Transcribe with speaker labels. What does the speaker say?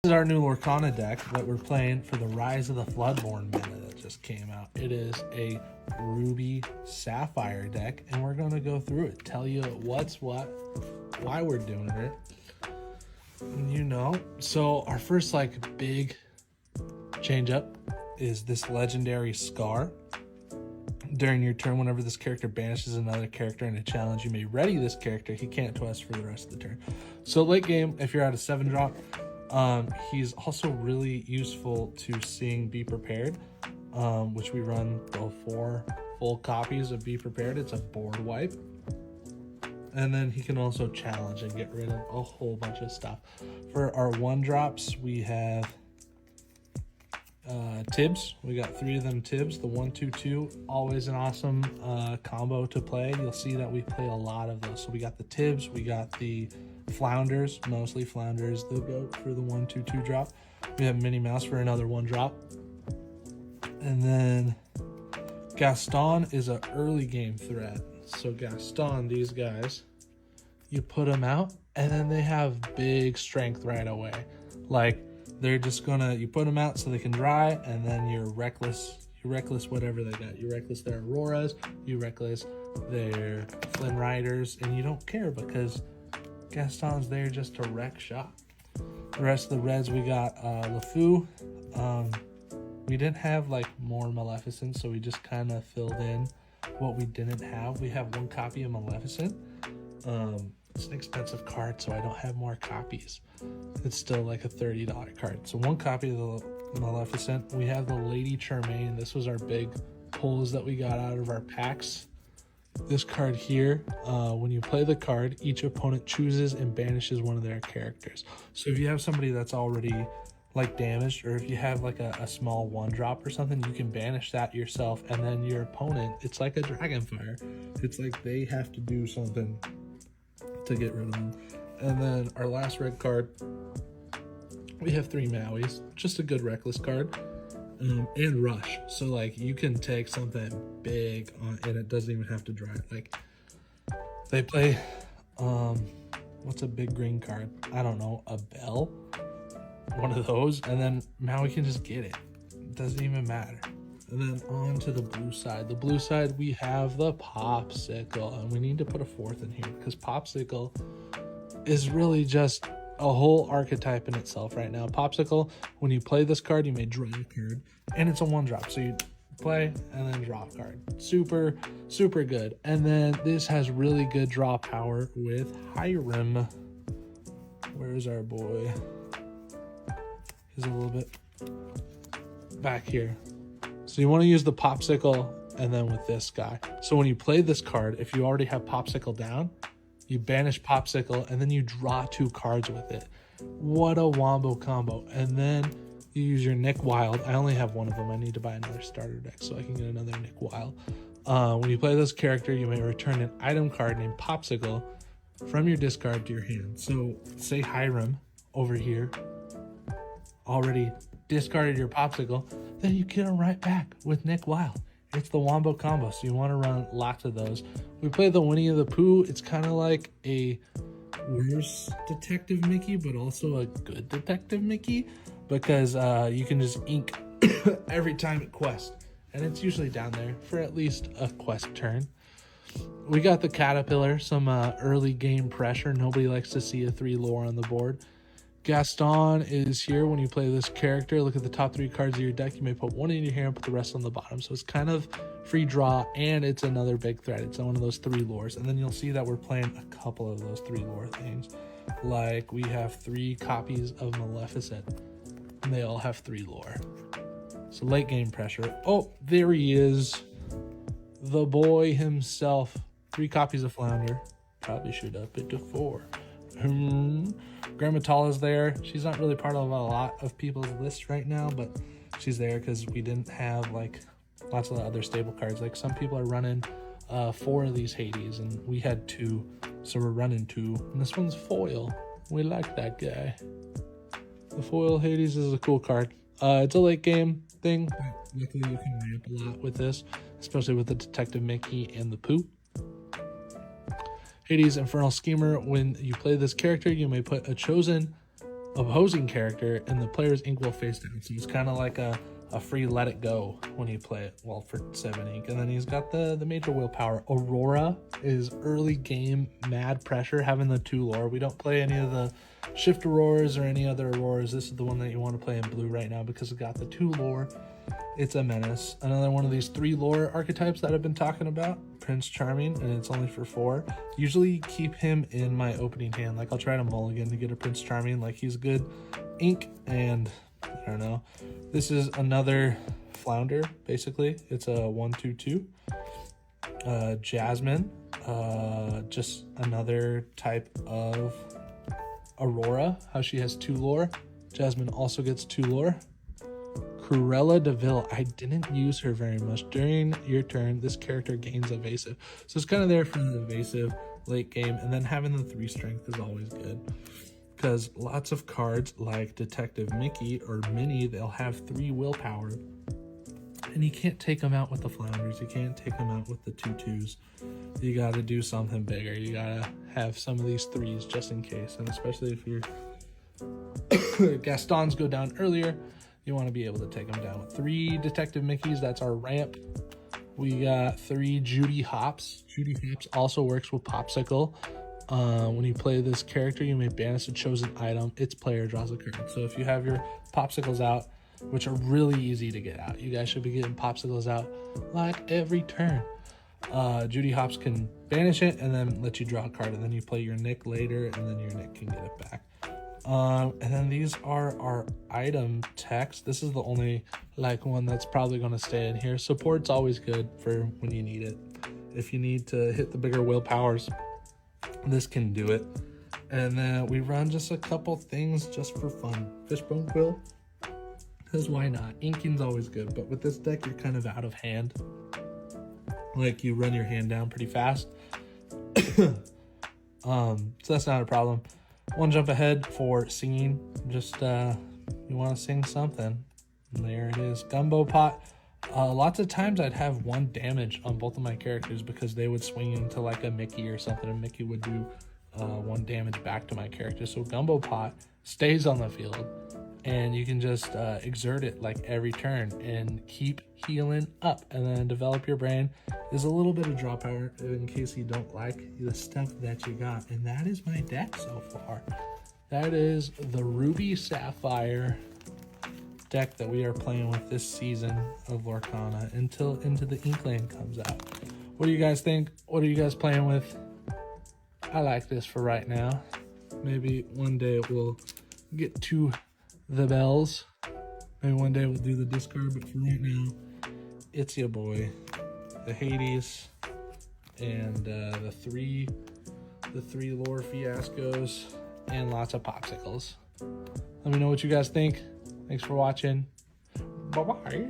Speaker 1: This is our new Lorcana deck that we're playing for the Rise of the Floodborn meta that just came out. It is a Ruby Saphire deck, and we're going to go through it, tell you what's what, why we're doing it, you know. So our first big change up is this legendary Scar. During your turn, whenever this character banishes another character in a challenge, you may ready this character. He can't twist for the rest of the turn. So late game, if you're at a 7-drop, he's also really useful to seeing Be Prepared, which we run the 4 full copies of Be Prepared. It's a board wipe. And then he can also challenge and get rid of a whole bunch of stuff. For our 1-drops, we have Tibbs. We got 3 of them Tibbs. The 1-2-2, always an awesome combo to play. You'll see that we play a lot of those. So we got the Tibbs, we got the Flounders, mostly Flounders, the goat for the 1-2-2 drop. We have Minnie Mouse for another 1-drop. And then Gaston is an early game threat. So Gaston, these guys, you put them out and then they have big strength right away. Like, they're just gonna, you put them out so they can dry, and then you're reckless whatever they got. You reckless their Auroras, you reckless their Flynn Riders, and you don't care because Gaston's there just to wreck shop. The rest of the reds, we got LeFou. We didn't have more Maleficent, so we just kind of filled in what we didn't have. We have 1 copy of Maleficent. It's an expensive card, so I don't have more copies. It's still a $30 card. So 1 copy of the Maleficent. We have the Lady Charmaine. This was our big pulls that we got out of our packs. This card here, when you play the card, each opponent chooses and banishes one of their characters. So if you have somebody that's already damaged, or if you have a small 1-drop or something, you can banish that yourself, and then your opponent, it's like a Dragonfire. It's they have to do something to get rid of them. And then our last red card, we have 3 Mauis, just a good reckless card, and Rush. So you can take something big on, and it doesn't even have to dry. They play what's a big green card? I don't know, a Bell, one of those, and then Maui can just get it. It doesn't even matter. And then on to the blue side. The blue side, we have the Popsicle, and we need to put a 4th in here because Popsicle is really just a whole archetype in itself right now. Popsicle, when you play this card, you may draw a card, and it's a 1-drop. So you play and then draw a card. Super, super good. And then this has really good draw power with Hiram. Where's our boy? He's a little bit back here. So you want to use the Popsicle and then with this guy. So when you play this card, if you already have Popsicle down, you banish Popsicle and then you draw 2 cards with it. What a wombo combo. And then you use your Nick Wild. I only have 1 of them. I need to buy another starter deck so I can get another Nick Wild. When you play this character, you may return an item card named Popsicle from your discard to your hand. So say Hiram over here already discarded your Popsicle, then you get them right back with Nick Wild. It's the wombo combo, so you want to run lots of those. We play the Winnie the Pooh. It's kind of like a worse Detective Mickey, but also a good Detective Mickey, because you can just ink every time it quests, and it's usually down there for at least a quest turn. We got the Caterpillar, some early game pressure. Nobody likes to see a 3 lore on the board. Gaston is here. When you play this character, look at the top 3 cards of your deck. You may put 1 in your hand and put the rest on the bottom. So it's kind of free draw, and it's another big threat. It's one of those 3 lores. And then you'll see that we're playing a couple of those 3 lore things. We have 3 copies of Maleficent, and they all have 3 lore. So late game pressure. Oh, there he is. The boy himself. 3 copies of Flounder. Probably should up it to 4. Grandma Tala's there. She's not really part of a lot of people's lists right now, but she's there because we didn't have lots of the other stable cards. Some people are running 4 of these Hades, and we had 2, so we're running 2. And this one's foil. We like that guy. The foil Hades is a cool card. It's a late game thing, but luckily you can ramp a lot with this, especially with the Detective Mickey and the Pooh. Hades Infernal Schemer. When you play this character, you may put a chosen opposing character, and the player's ink will face down. So it's kind of like a free let it go when you play it, well, for 7 ink. And then he's got the major willpower. Aurora is early game mad pressure, having the 2 lore. We don't play any of the shift auroras or any other auroras. This is the one that you want to play in blue right now because it got the 2 lore. It's a menace. Another one of these 3 lore archetypes that I've been talking about, Prince Charming, and it's only for 4. Usually keep him in my opening hand. Like, I'll try to mulligan to get a Prince Charming. Like, he's good ink, and I don't know. This is another flounder, basically. It's a 1/2/2. Jasmine, just another type of Aurora, how she has 2 lore. Jasmine also gets 2 lore. Cruella de Vil, I didn't use her very much. During your turn, this character gains evasive. So it's kind of there for the evasive late game, and then having the 3 strength is always good. Because lots of cards like Detective Mickey or Minnie, they'll have 3 willpower. And you can't take them out with the flounders. You can't take them out with the 2/2s. You got to do something bigger. You got to have some of these 3s just in case. And especially if your Gastons go down earlier, you want to be able to take them down with 3 Detective Mickeys. That's our ramp. We got 3 Judy Hops. Judy Hops also works with Popsicle. When you play this character, you may banish a chosen item. Its player draws a card. So if you have your Popsicles out, which are really easy to get out, you guys should be getting Popsicles out like every turn. Judy Hops can banish it and then let you draw a card, and then you play your Nick later, and then your Nick can get it back. And then these are our item text. This is the only one that's probably going to stay in here. Support's always good for when you need it. If you need to hit the bigger willpowers, this can do it. And then we run just a couple things just for fun. Fishbone Quill, because why not? Inking's always good, but with this deck you're kind of out of hand. Like, you run your hand down pretty fast. So that's not a problem. One jump ahead for singing. Just you want to sing something, and there it is. Gumbo Pot. Lots of times I'd have 1 damage on both of my characters because they would swing into like a Mickey or something, and Mickey would do 1 damage back to my character. So Gumbo Pot stays on the field, and you can just exert it like every turn and keep healing up, and then Develop Your Brain is a little bit of draw power in case you don't like the stuff that you got. And that is my deck so far. That is the Ruby Sapphire deck that we are playing with this season of Lorcana until Into the Inkland comes out. What do you guys think? What are you guys playing with? I like this for right now. Maybe one day we'll get to the bells. Maybe one day we'll do the discard, but for right now, it's your boy, the Hades, and the three lore fiascos, and lots of popsicles. Let me know what you guys think. Thanks for watching. Bye-bye.